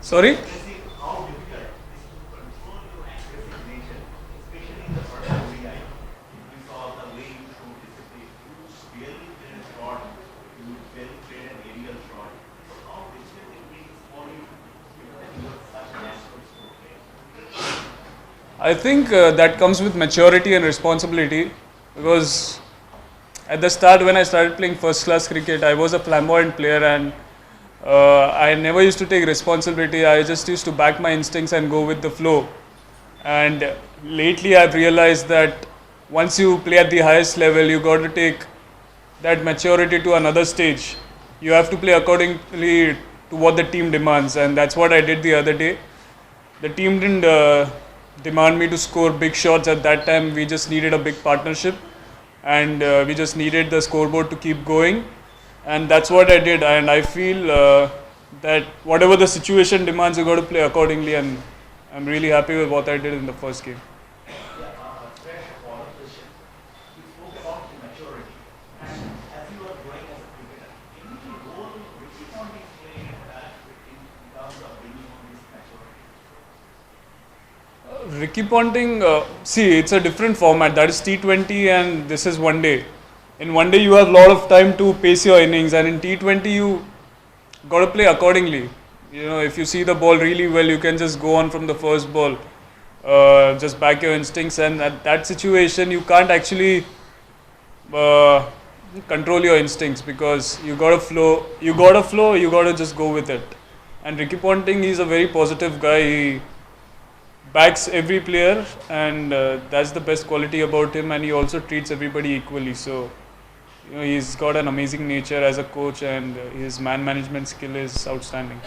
Sorry? I think that comes with maturity and responsibility because at the start when I started playing first class cricket, I was a flamboyant player and I never used to take responsibility. I just used to back my instincts and go with the flow. And lately I've realized that once you play at the highest level, you got to take that maturity to another stage. You have to play accordingly to what the team demands, and that's what I did the other day. The team didn't demand me to score big shots at that time. We just needed a big partnership, and we just needed the scoreboard to keep going, and that's what I did. And I feel that whatever the situation demands, you got to play accordingly, and I'm really happy with what I did in the first game. Ricky Ponting, see, it's a different format. That is T20 and this is one day. In one day, you have a lot of time to pace your innings, and in T20, you got to play accordingly. You know, if you see the ball really well, you can just go on from the first ball, just back your instincts. And at that situation, you can't actually uh, control your instincts because you got to flow. You got to flow. You got to just go with it. And Ricky Ponting, he's a very positive guy. He backs every player, and that's the best quality about him. And he also treats everybody equally. So, you know, he's got an amazing nature as a coach, and his man management skill is outstanding.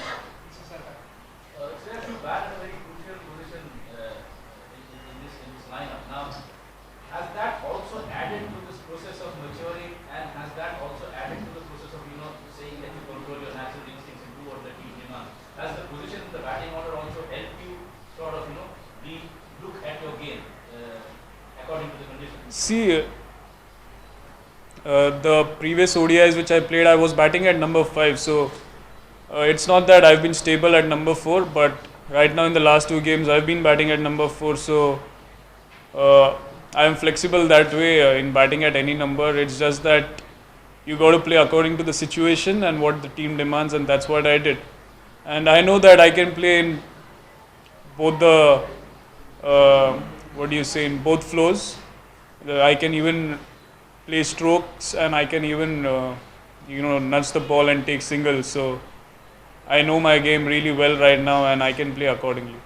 Shreyas, you bat at a very crucial position in this lineup. Now, has that also added to this process of maturing, and has that also added to the process of saying that you control your natural instincts and do what the team demands? Has the position in the batting order also helped you sort of look at your game according to the conditions? See, the previous ODIs which I played, I was batting at number 5. So it's not that I've been stable at number 4, but right now in the last 2 games, I've been batting at number 4. So I am flexible that way in batting at any number. It's just that you got to play according to the situation and what the team demands, and that's what I did. And I know that I can play in both the what do you say, in both flows. I can even play strokes, and I can even nudge the ball and take singles. So I know my game really well right now, and I can play accordingly.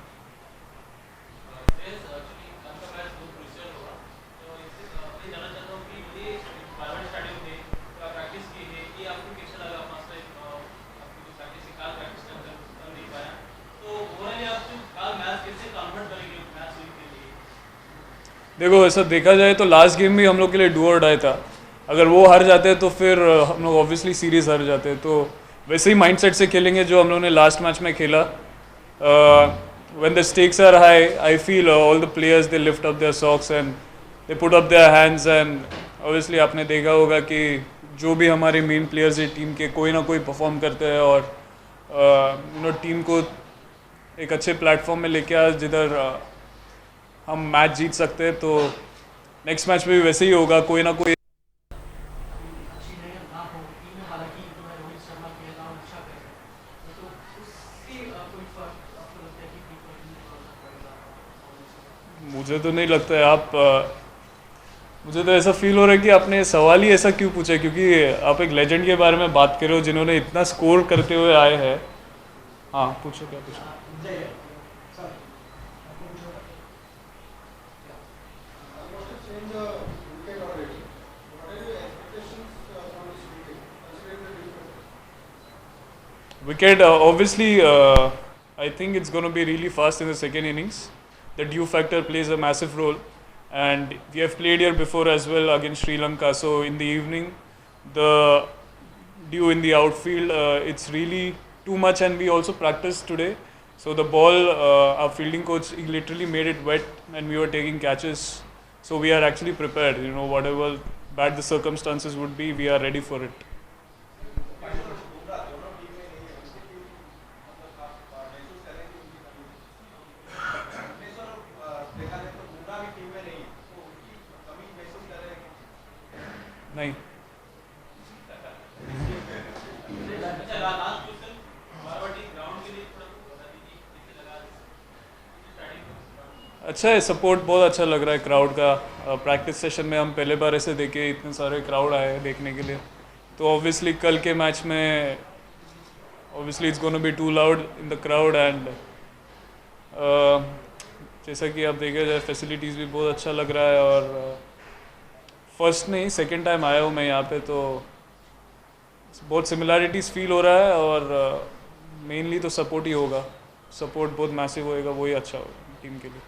Shreyas, actually, आपका match बहुत crucial होगा. तो इससे मैं जानना चाहता हूँ कि ये प्राइवेट स्टेडियम में का प्रैक्टिस की है, ये आपको कैसा लगा? फर्स्ट टाइम आपकी जो प्रैक्टिस काल प्रैक्टिस कर नहीं पाया, तो ओवरऑल आप जो काल मैच कैसे कन्वर्ट करेंगे मैच विन के लिए? देखो, ऐसा देखा जाए तो लास्ट गेम भी हम लोग के लिए डू और डाई था. अगर वो हार जाते तो फिर हम लोग ऑब्वियसली सीरीज हार जाते. तो वैसे ही माइंडसेट से खेलेंगे जो हम लोगों ने लास्ट मैच में खेला. When the stakes are high, I feel all the players they lift up their socks and they put up their hands. And obviously आपने देखा होगा कि जो भी हमारे मेन प्लेयर्स है टीम के, कोई ना कोई परफॉर्म करते हैं और टीम को एक अच्छे प्लेटफॉर्म में लेके आ जिधर हम मैच जीत सकते हैं. तो नेक्स्ट मैच में भी वैसे ही होगा. कोई ना कोई अच्छी ना हो टीम में, हालांकि जो है रोहित शर्मा खेल रहा हूँ अच्छा कर रहे हैं, तो उससे कोई फर्क आपको लगता है कि T20 में थोड़ा सा पड़ेगा? मुझे तो नहीं लगता है. मुझे तो ऐसा फील हो रहा है कि आपने सवाल ही ऐसा क्यों पूछा, क्योंकि आप एक लेजेंड के बारे में बात कर रहे हो जिन्होंने इतना स्कोर करते हुए आए हैं. हाँ, पूछो क्या पूछो. Wicket, obviously, I think it's going to be really fast in the second innings. The dew factor plays a massive role, and we have played here before as well against Sri Lanka. So in the evening, the dew in the outfield, it's really too much, and we also practiced today. So the ball, our fielding coach, he literally made it wet, and we were taking catches. So we are actually prepared. Whatever bad the circumstances would be, we are ready for it. अच्छा है, support बहुत अच्छा लग रहा है crowd का। Practice session में हम पहले बार ऐसे देखे, इतने सारे क्राउड आए हैं देखने के लिए। तो ऑब्वियसली कल के मैच में obviously it's gonna be too loud in the crowd and जैसा कि आप देखे जाए फैसिलिटीज़ भी बहुत अच्छा लग रहा है। और फर्स्ट नहीं सेकंड टाइम आया हूँ मैं यहाँ पे, तो बहुत सिमिलैरिटीज़ फील हो रहा है। और मेनली तो सपोर्ट ही होगा, सपोर्ट बहुत मैसिव होएगा, वही अच्छा होगा टीम के लिए।